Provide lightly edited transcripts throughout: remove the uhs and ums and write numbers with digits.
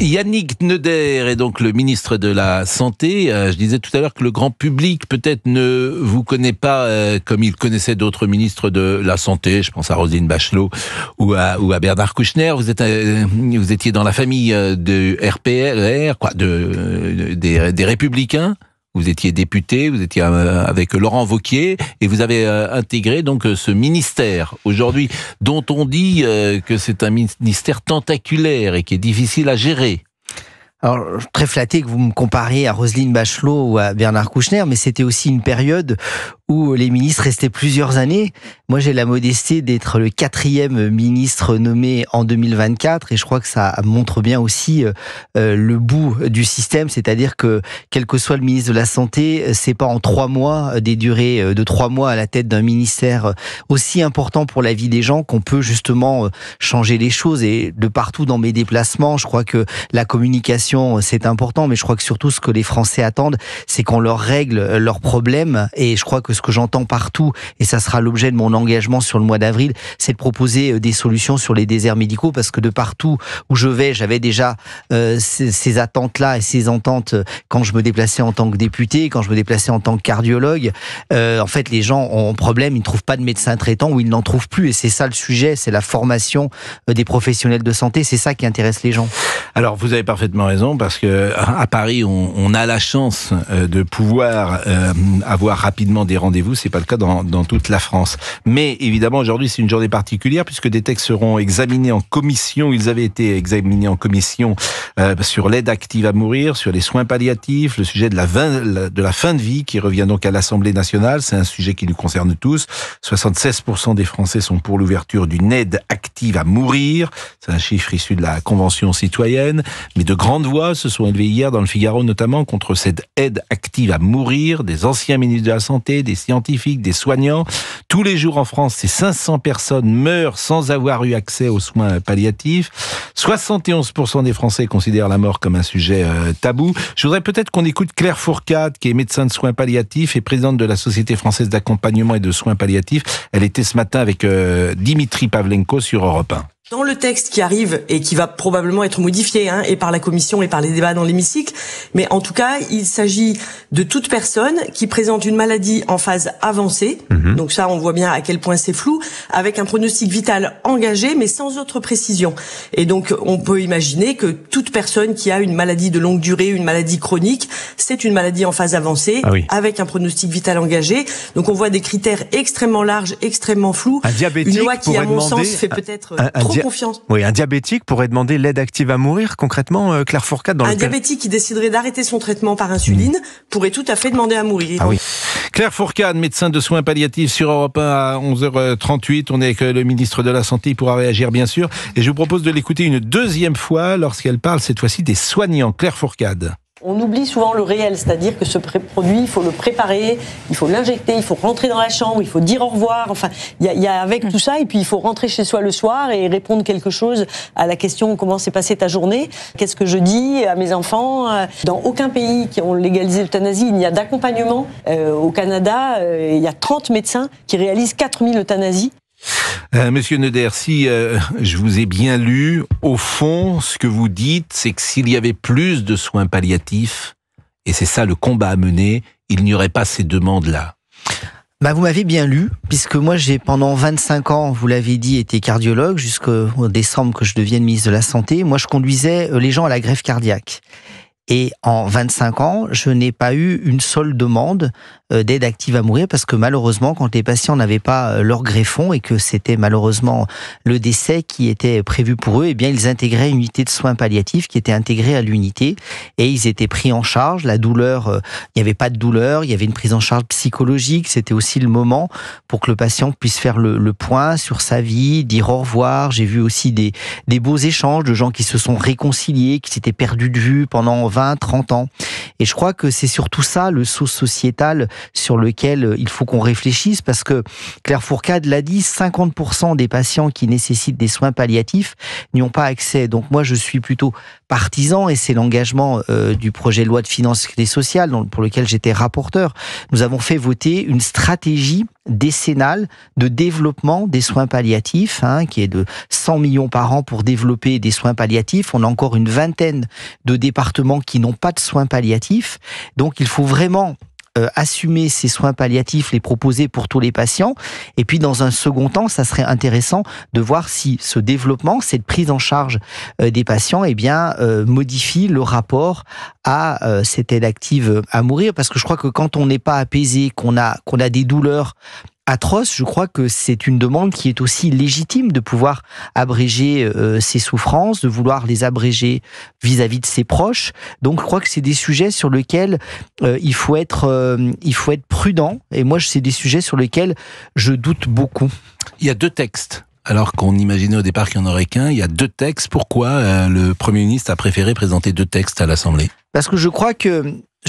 Yannick Neuder est donc le ministre de la Santé. Je disais tout à l'heure que le grand public peut-être ne vous connaît pas comme il connaissait d'autres ministres de la Santé. Je pense à Roselyne Bachelot ou à Bernard Kouchner. Vous étiez dans la famille de RPR, des Républicains. Vous étiez député, vous étiez avec Laurent Wauquiez et vous avez intégré donc ce ministère aujourd'hui dont on dit que c'est un ministère tentaculaire et qui est difficile à gérer. Alors, je suis très flatté que vous me compariez à Roselyne Bachelot ou à Bernard Kouchner, mais c'était aussi une période où les ministres restaient plusieurs années. Moi, j'ai la modestie d'être le 4e ministre nommé en 2024 et je crois que ça montre bien aussi le bout du système, c'est-à-dire que quel que soit le ministre de la Santé, c'est pas en 3 mois, des durées de 3 mois à la tête d'un ministère aussi important pour la vie des gens qu'on peut justement changer les choses. Et de partout dans mes déplacements, je crois que la communication, c'est important, mais je crois que surtout ce que les Français attendent, c'est qu'on leur règle leurs problèmes. Et je crois que ce que j'entends partout, et ça sera l'objet de mon engagement sur le mois d'avril, c'est de proposer des solutions sur les déserts médicaux, parce que de partout où je vais, j'avais déjà ces attentes-là et ces ententes quand je me déplaçais en tant que député, quand je me déplaçais en tant que cardiologue. En fait, les gens ont un problème, ils ne trouvent pas de médecin traitant ou ils n'en trouvent plus. Et c'est ça le sujet, c'est la formation des professionnels de santé. C'est ça qui intéresse les gens. Alors, vous avez parfaitement raison, parce que à Paris, on a la chance de pouvoir avoir rapidement des rendez-vous. C'est pas le cas dans toute la France. Mais évidemment, aujourd'hui, c'est une journée particulière puisque des textes seront examinés en commission. Ils avaient été examinés en commission sur l'aide active à mourir, sur les soins palliatifs, le sujet de la fin de vie qui revient donc à l'Assemblée nationale. C'est un sujet qui nous concerne tous. 76% des Français sont pour l'ouverture d'une aide active à mourir. C'est un chiffre issu de la Convention citoyenne. Mais de grandes voix se sont élevées hier dans le Figaro, notamment contre cette aide active à mourir. Des anciens ministres de la Santé, des scientifiques, des soignants. Tous les jours en France, ces 500 personnes meurent sans avoir eu accès aux soins palliatifs. 71% des Français considèrent la mort comme un sujet tabou. Je voudrais peut-être qu'on écoute Claire Fourcade, qui est médecin de soins palliatifs et présidente de la Société française d'accompagnement et de soins palliatifs. Elle était ce matin avec Dimitri Pavlenko sur Europe 1. Dans le texte qui arrive et qui va probablement être modifié et par la commission et par les débats dans l'hémicycle, mais en tout cas, il s'agit de toute personne qui présente une maladie en phase avancée, donc ça on voit bien à quel point c'est flou, avec un pronostic vital engagé mais sans autre précision. Et donc on peut imaginer que toute personne qui a une maladie de longue durée, une maladie chronique, c'est une maladie en phase avancée, avec un pronostic vital engagé. Donc on voit des critères extrêmement larges, extrêmement flous. Un diabétique, une loi qui à mon sens fait peut-être trop confiance. Oui, un diabétique pourrait demander l'aide active à mourir, concrètement, Claire Fourcade, dans un diabétique qui déciderait d'arrêter son traitement par insuline pourrait tout à fait demander à mourir. Ah oui. Claire Fourcade, médecin de soins palliatifs sur Europe 1 à 11h38. On est avec le ministre de la Santé, il pourra réagir bien sûr. Et je vous propose de l'écouter une deuxième fois lorsqu'elle parle cette fois-ci des soignants. Claire Fourcade. On oublie souvent le réel, c'est-à-dire que ce produit, il faut le préparer, il faut l'injecter, il faut rentrer dans la chambre, il faut dire au revoir. Enfin, il y a avec tout ça, et puis il faut rentrer chez soi le soir et répondre quelque chose à la question comment s'est passée ta journée, qu'est-ce que je dis à mes enfants. Dans aucun pays qui ont légalisé l'euthanasie, il n'y a d'accompagnement. Au Canada, il y a 30 médecins qui réalisent 4000 euthanasies. Monsieur Neuder, si je vous ai bien lu, au fond, ce que vous dites, c'est que s'il y avait plus de soins palliatifs, et c'est ça le combat à mener, il n'y aurait pas ces demandes-là. Vous m'avez bien lu, puisque moi j'ai pendant 25 ans, vous l'avez dit, été cardiologue, jusqu'au décembre que je devienne ministre de la Santé. Moi je conduisais les gens à la greffe cardiaque. Et en 25 ans, je n'ai pas eu une seule demande d'aide active à mourir parce que malheureusement, quand les patients n'avaient pas leur greffon et que c'était malheureusement le décès qui était prévu pour eux, eh bien ils intégraient une unité de soins palliatifs qui était intégrée à l'unité et ils étaient pris en charge. La douleur, il n'y avait pas de douleur, il y avait une prise en charge psychologique. C'était aussi le moment pour que le patient puisse faire le point sur sa vie, dire au revoir. J'ai vu aussi des beaux échanges de gens qui se sont réconciliés, qui s'étaient perdus de vue pendant 20, 30 ans. Et je crois que c'est surtout ça, le saut sociétal sur lequel il faut qu'on réfléchisse, parce que Claire Fourcade l'a dit, 50% des patients qui nécessitent des soins palliatifs n'y ont pas accès. Donc moi, je suis plutôt partisan, et c'est l'engagement du projet de loi de finances et sociales, pour lequel j'étais rapporteur. Nous avons fait voter une stratégie décennale de développement des soins palliatifs, qui est de 100 millions par an pour développer des soins palliatifs. On a encore une vingtaine de départements qui n'ont pas de soins palliatifs. Donc il faut vraiment assumer ces soins palliatifs, les proposer pour tous les patients. Et puis, dans un second temps, ça serait intéressant de voir si ce développement, cette prise en charge des patients, modifie le rapport à cette aide active à mourir. Parce que je crois que quand on n'est pas apaisé, qu'on a des douleurs atroce, je crois que c'est une demande qui est aussi légitime de pouvoir abréger ses souffrances, de vouloir les abréger vis-à-vis de ses proches. Donc je crois que c'est des sujets sur lesquels il faut être prudent. Et moi, c'est des sujets sur lesquels je doute beaucoup. Il y a 2 textes. Alors qu'on imaginait au départ qu'il n'y en aurait qu'un, il y a 2 textes. Pourquoi le Premier ministre a préféré présenter 2 textes à l'Assemblée ? Parce que je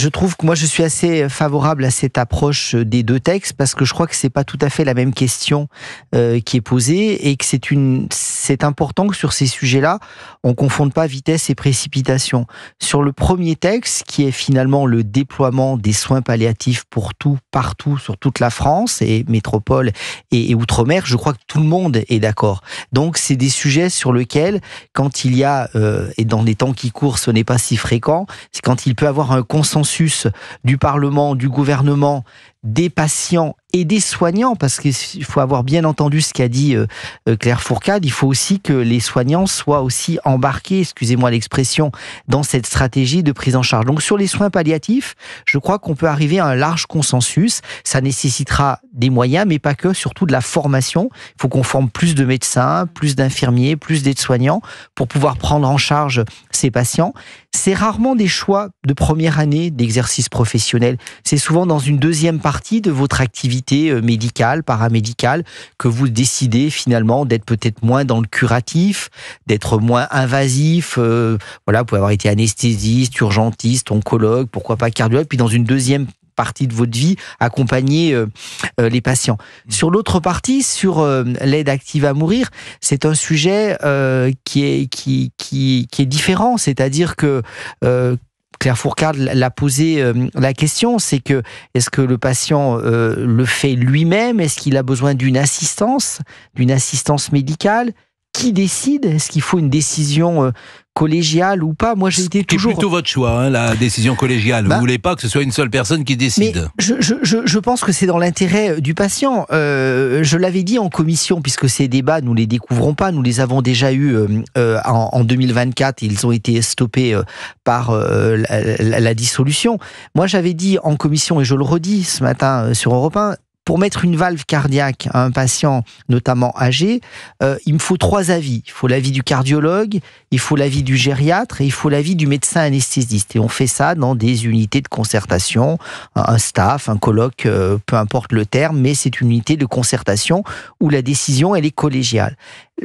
trouve que moi je suis assez favorable à cette approche des 2 textes parce que je crois que c'est pas tout à fait la même question qui est posée et que c'est important que sur ces sujets-là, on confonde pas vitesse et précipitation. Sur le premier texte, qui est finalement le déploiement des soins palliatifs pour tout, partout, sur toute la France et métropole et outre-mer, je crois que tout le monde est d'accord. Donc c'est des sujets sur lesquels, quand il y a, et dans les temps qui courent, ce n'est pas si fréquent, c'est quand il peut avoir un consensus du Parlement, du gouvernement, des patients et des soignants, parce qu'il faut avoir bien entendu ce qu'a dit Claire Fourcade, il faut aussi que les soignants soient aussi embarqués, excusez-moi l'expression, dans cette stratégie de prise en charge. Donc sur les soins palliatifs, je crois qu'on peut arriver à un large consensus. Ça nécessitera des moyens, mais pas que, surtout de la formation. Il faut qu'on forme plus de médecins, plus d'infirmiers, plus d'aides-soignants pour pouvoir prendre en charge ces patients. C'est rarement des choix de première année d'exercice professionnel. C'est souvent dans une deuxième partie de votre activité médicale, paramédicale, que vous décidez finalement d'être peut-être moins dans le curatif, d'être moins invasif. Vous pouvez avoir été anesthésiste, urgentiste, oncologue, pourquoi pas cardiologue, puis dans une deuxième partie de votre vie, accompagner les patients. Sur l'autre partie, sur l'aide active à mourir, c'est un sujet qui est différent, c'est-à-dire que Claire Fourcade l'a posé la question, c'est que est-ce que le patient le fait lui-même? Est-ce qu'il a besoin d'une assistance médicale? Qui décide? Est-ce qu'il faut une décision collégiale ou pas? Moi, j'ai été toujours... C'est plutôt votre choix, la décision collégiale. Vous voulez pas que ce soit une seule personne qui décide. Mais je pense que c'est dans l'intérêt du patient. Je l'avais dit en commission, puisque ces débats, nous les découvrons pas, nous les avons déjà eus en 2024. Ils ont été stoppés par la dissolution. Moi, j'avais dit en commission, et je le redis ce matin sur Europe 1, pour mettre une valve cardiaque à un patient, notamment âgé, il me faut 3 avis. Il faut l'avis du cardiologue, il faut l'avis du gériatre et il faut l'avis du médecin anesthésiste. Et on fait ça dans des unités de concertation, un staff, un colloque, peu importe le terme, mais c'est une unité de concertation où la décision, elle est collégiale.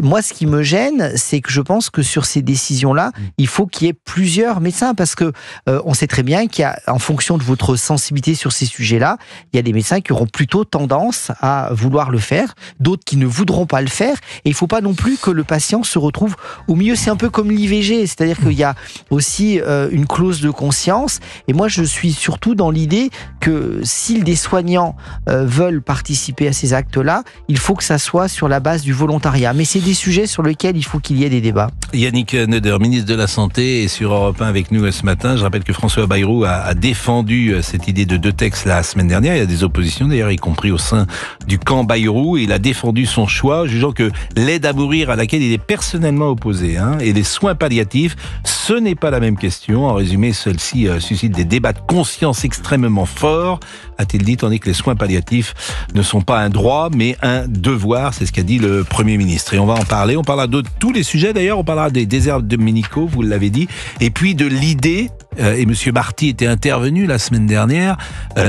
Moi, ce qui me gêne, c'est que je pense que sur ces décisions-là, il faut qu'il y ait plusieurs médecins, parce que on sait très bien qu'il y a, en fonction de votre sensibilité sur ces sujets-là, il y a des médecins qui auront plutôt tendance à vouloir le faire, d'autres qui ne voudront pas le faire, et il ne faut pas non plus que le patient se retrouve au milieu. C'est un peu comme l'IVG, c'est-à-dire qu'il y a aussi une clause de conscience, et moi je suis surtout dans l'idée que si des soignants veulent participer à ces actes-là, il faut que ça soit sur la base du volontariat. Mais c'est des sujets sur lesquels il faut qu'il y ait des débats. Yannick Neuder, ministre de la Santé, est sur Europe 1 avec nous ce matin. Je rappelle que François Bayrou a défendu cette idée de 2 textes la semaine dernière. Il y a des oppositions d'ailleurs, y compris au sein du camp Bayrou. Il a défendu son choix, jugeant que l'aide à mourir à laquelle il est personnellement opposé, et les soins palliatifs, ce n'est pas la même question. En résumé, celle-ci suscite des débats de conscience extrêmement forts, a-t-il dit, tandis que les soins palliatifs ne sont pas un droit, mais un devoir. C'est ce qu'a dit le Premier ministre. Et on va en parler. On parlera de tous les sujets d'ailleurs. On parlera des déserts médicaux, vous l'avez dit. Et puis de l'idée, et Monsieur Marty était intervenu la semaine dernière,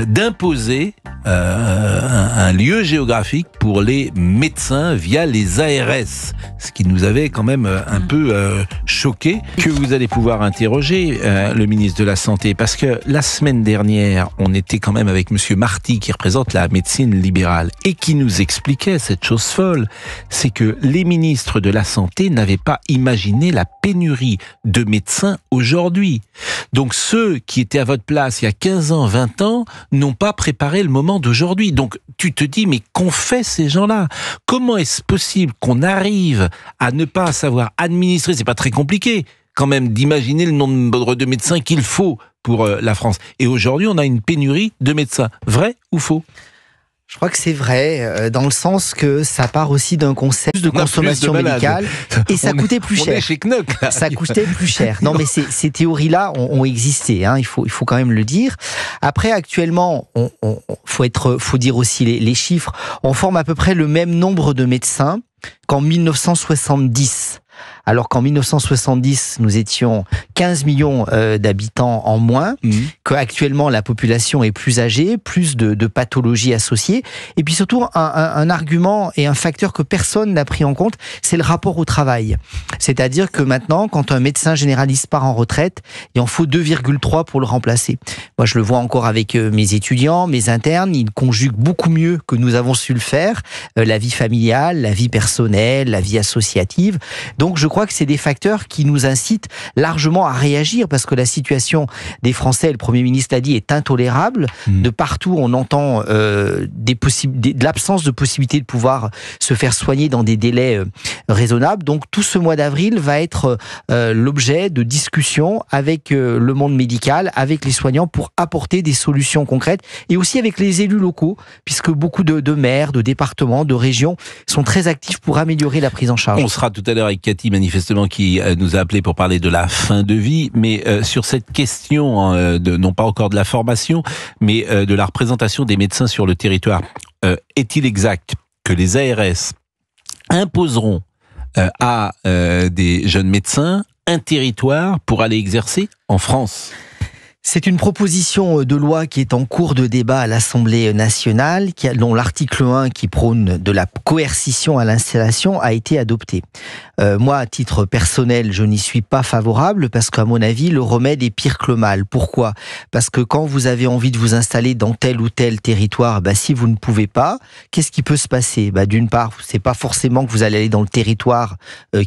d'imposer un lieu géographique pour les médecins via les ARS. Ce qui nous avait quand même un peu choqué. Que vous allez pouvoir interroger le ministre de la Santé, parce que la semaine dernière, on était quand même avec Monsieur Marty qui représente la médecine libérale et qui nous expliquait cette chose folle, c'est que les ministres de la Santé n'avaient pas imaginé la pénurie de médecins aujourd'hui. Donc ceux qui étaient à votre place il y a 15 ans, 20 ans, n'ont pas préparé le moment d'aujourd'hui. Donc tu te dis, mais qu'ont fait ces gens-là? Comment est-ce possible qu'on arrive à ne pas savoir administrer? C'est pas très compliqué quand même d'imaginer le nombre de médecins qu'il faut pour la France. Et aujourd'hui, on a une pénurie de médecins. Vrai ou faux? Je crois que c'est vrai, dans le sens que ça part aussi d'un concept de consommation médicale, et ça coûtait plus cher. On est chez Knock, là. Ça coûtait plus cher. Non, mais ces théories-là ont existé, hein, il faut quand même le dire. Après, actuellement, faut dire aussi les chiffres. On forme à peu près le même nombre de médecins qu'en 1970. Alors qu'en 1970, nous étions 15 millions d'habitants en moins, qu'actuellement la population est plus âgée, plus de pathologies associées, et puis surtout un argument et un facteur que personne n'a pris en compte, c'est le rapport au travail. C'est-à-dire que maintenant, quand un médecin généraliste part en retraite, il en faut 2,3 pour le remplacer. Moi, je le vois encore avec mes étudiants, mes internes, ils conjuguent beaucoup mieux que nous avons su le faire, la vie familiale, la vie personnelle, la vie associative. Donc, je crois que c'est des facteurs qui nous incitent largement à réagir, parce que la situation des Français, le Premier ministre l'a dit, est intolérable. De partout, on entend de l'absence de possibilité de pouvoir se faire soigner dans des délais raisonnables. Donc tout ce mois d'avril va être l'objet de discussions avec le monde médical, avec les soignants, pour apporter des solutions concrètes, et aussi avec les élus locaux, puisque beaucoup de maires, de départements, de régions sont très actifs pour améliorer la prise en charge. On sera tout à l'heure avec Cathy, manifestement, qui nous a appelé pour parler de la fin de vie, mais sur cette question, non pas encore de la formation, mais de la représentation des médecins sur le territoire, est-il exact que les ARS imposeront à des jeunes médecins un territoire pour aller exercer en France ? C'est une proposition de loi qui est en cours de débat à l'Assemblée nationale, dont l'article 1, qui prône de la coercition à l'installation, a été adopté. Moi, à titre personnel, je n'y suis pas favorable, parce qu'à mon avis, le remède est pire que le mal. Pourquoi ? Parce que quand vous avez envie de vous installer dans tel ou tel territoire, si vous ne pouvez pas, qu'est-ce qui peut se passer ? D'une part, c'est pas forcément que vous allez aller dans le territoire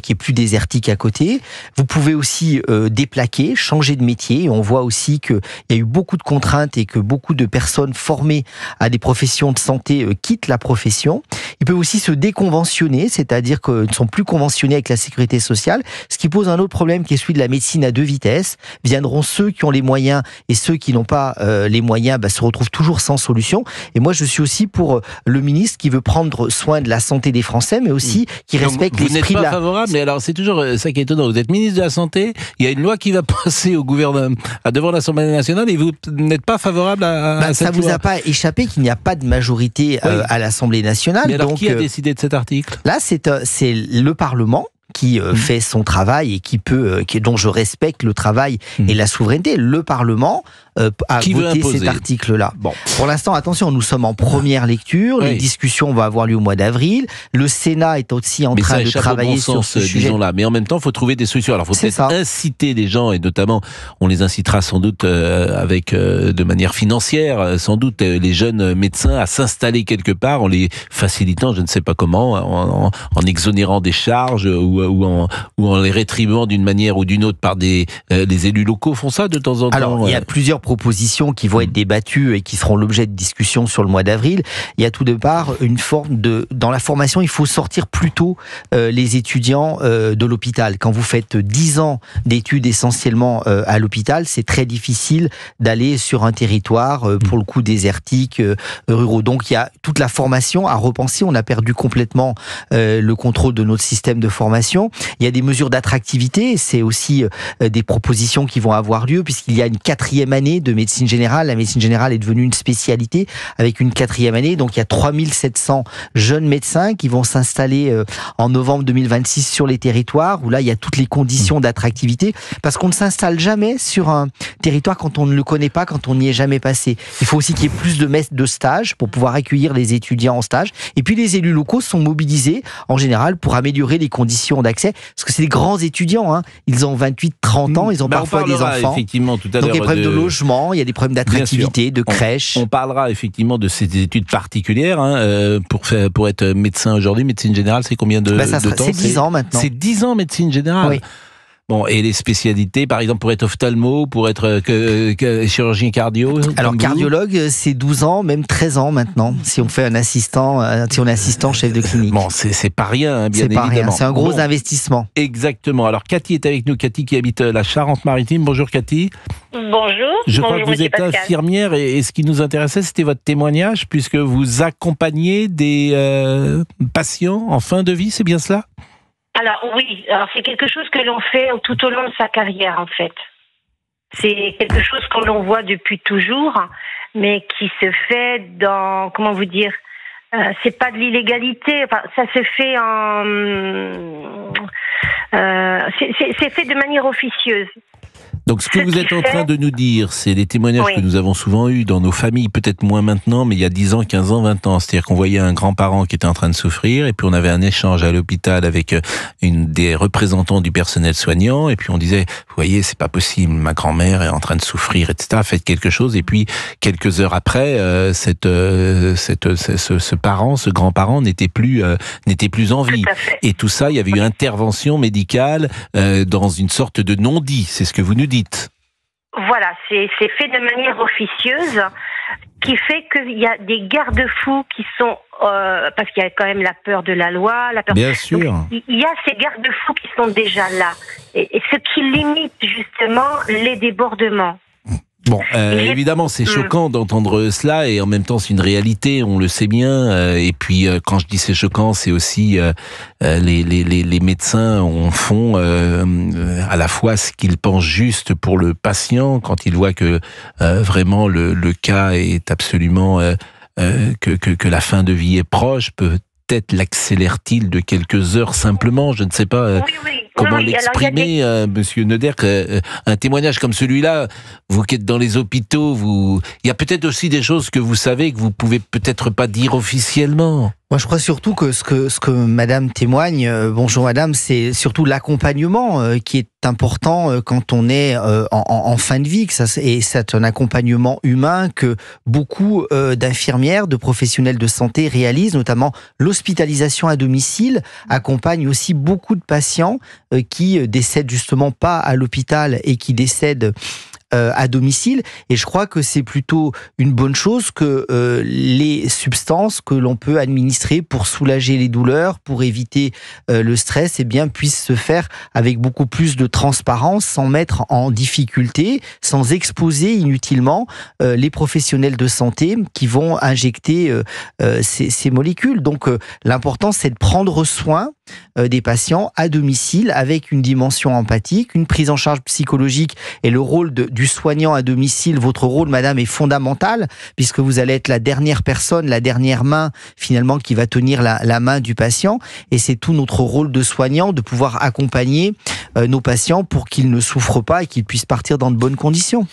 qui est plus désertique à côté. Vous pouvez aussi déplaquer, changer de métier. On voit aussi qu'il y a eu beaucoup de contraintes et que beaucoup de personnes formées à des professions de santé quittent la profession. Ils peuvent aussi se déconventionner, c'est-à-dire qu'ils ne sont plus conventionnés avec la sécurité sociale, ce qui pose un autre problème qui est celui de la médecine à deux vitesses. Viendront ceux qui ont les moyens, et ceux qui n'ont pas les moyens se retrouvent toujours sans solution. Et moi, je suis aussi pour le ministre qui veut prendre soin de la santé des Français, mais aussi qui respecte l'esprit de la... Vous n'êtes pas favorable, mais alors c'est toujours ça qui est étonnant. Vous êtes ministre de la Santé, il y a une loi qui va passer au gouvernement, devant l'Assemblée nationale, et vous n'êtes pas favorable à cette loi. Ça vous a pas échappé qu'il n'y a pas de majorité à l'Assemblée nationale. Mais alors, donc, qui a décidé de cet article ? Là, c'est le Parlement qui fait son travail et dont je respecte le travail et la souveraineté. Le Parlement a voté cet article-là. Bon. Pour l'instant, attention, nous sommes en première lecture. Les discussions vont avoir lieu au mois d'avril. Le Sénat est aussi en train de travailler sur ce sujet. Mais en même temps, il faut trouver des solutions. Alors, il faut peut-être inciter des gens, et notamment, on les incitera sans doute de manière financière, sans doute les jeunes médecins à s'installer quelque part, en les facilitant, je ne sais pas comment, en exonérant des charges ou en les rétribuant d'une manière ou d'une autre par les élus locaux font ça de temps en temps. Alors, il y a plusieurs propositions qui vont être débattues et qui seront l'objet de discussions sur le mois d'avril. Il y a tout de part une forme dans la formation, il faut sortir plus tôt les étudiants de l'hôpital. Quand vous faites 10 ans d'études essentiellement à l'hôpital, c'est très difficile d'aller sur un territoire, pour le coup désertique, ruraux. Donc il y a toute la formation à repenser. On a perdu complètement le contrôle de notre système de formation. Il y a des mesures d'attractivité. C'est aussi des propositions qui vont avoir lieu, puisqu'il y a une 4e année de médecine générale. La médecine générale est devenue une spécialité avec une 4e année. Donc il y a 3700 jeunes médecins qui vont s'installer en novembre 2026 sur les territoires, où là il y a toutes les conditions d'attractivité, parce qu'on ne s'installe jamais sur un territoire quand on ne le connaît pas, quand on n'y est jamais passé. Il faut aussi qu'il y ait plus de maîtres de stage pour pouvoir accueillir les étudiants en stage. Et puis les élus locaux sont mobilisés en général pour améliorer les conditions d'accès, parce que c'est des grands étudiants, ils ont 28-30 ans, ils ont parfois des enfants. Effectivement, tout à l'heure. Donc il y a des problèmes de logement, il y a des problèmes d'attractivité, de crèche. On parlera effectivement de ces études particulières. Pour être médecin aujourd'hui, médecine générale, c'est combien de temps ? C'est 10 ans maintenant. C'est 10 ans médecine générale. Oui. Bon, et les spécialités, par exemple, pour être ophtalmo, pour être chirurgien cardio? Alors, cardiologue, c'est 12 ans, même 13 ans maintenant, si on fait si on est assistant chef de clinique. Bon, c'est pas rien, hein, bien c'est pas évidemment. Rien. C'est un gros investissement. Exactement. Alors, Cathy est avec nous. Cathy qui habite la Charente-Maritime. Bonjour, Cathy. Bonjour. Je crois Bonjour, que vous êtes Pascal. infirmière et ce qui nous intéressait, c'était votre témoignage, puisque vous accompagnez des patients en fin de vie, c'est bien cela? Alors oui, c'est quelque chose que l'on fait tout au long de sa carrière en fait. C'est quelque chose que l'on voit depuis toujours, mais qui se fait dans, comment vous dire, c'est pas de l'illégalité, enfin, ça se fait c'est fait de manière officieuse. Donc ce que vous êtes en train de nous dire, c'est des témoignages que nous avons souvent eus dans nos familles, peut-être moins maintenant, mais il y a 10 ans, 15 ans, 20 ans. C'est-à-dire qu'on voyait un grand-parent qui était en train de souffrir, et puis on avait un échange à l'hôpital avec une des représentants du personnel soignant, et puis on disait, vous voyez, c'est pas possible, ma grand-mère est en train de souffrir, etc. Faites quelque chose. Et puis, quelques heures après, ce parent, ce grand-parent n'était plus en vie. Et tout ça, il y avait eu intervention médicale dans une sorte de non-dit. C'est ce que vous nous dites. Voilà, c'est fait de manière officieuse, qui fait qu'il y a des garde-fous qui sont parce qu'il y a quand même la peur de la loi, la peur. Bien sûr. Donc, il y a ces garde-fous qui sont déjà là, et ce qui limite justement les débordements. Bon, évidemment, c'est choquant d'entendre cela, et en même temps, c'est une réalité, on le sait bien. Et puis, quand je dis c'est choquant, c'est aussi les médecins font à la fois ce qu'ils pensent juste pour le patient, quand ils voient que vraiment le cas est absolument que la fin de vie est proche. Peut-être l'accélère-t-il de quelques heures simplement, je ne sais pas. Comment l'exprimer, Monsieur Noder, un témoignage comme celui-là, vous qui êtes dans les hôpitaux, il y a peut-être aussi des choses que vous savez que vous pouvez peut-être pas dire officiellement. Moi, je crois surtout que ce que Madame témoigne, bonjour Madame, c'est surtout l'accompagnement qui est important quand on est en fin de vie. Et c'est un accompagnement humain que beaucoup d'infirmières, de professionnels de santé réalisent, notamment l'hospitalisation à domicile accompagne aussi beaucoup de patients qui décèdent justement pas à l'hôpital et qui décèdent à domicile, et je crois que c'est plutôt une bonne chose que les substances que l'on peut administrer pour soulager les douleurs, pour éviter le stress, eh bien, puissent se faire avec beaucoup plus de transparence, sans mettre en difficulté, sans exposer inutilement les professionnels de santé qui vont injecter ces molécules. Donc l'important, c'est de prendre soin des patients à domicile avec une dimension empathique, une prise en charge psychologique, et le rôle du soignant à domicile, votre rôle, madame, est fondamental, puisque vous allez être la dernière personne, la dernière main finalement qui va tenir la main du patient, et c'est tout notre rôle de soignant de pouvoir accompagner nos patients pour qu'ils ne souffrent pas et qu'ils puissent partir dans de bonnes conditions.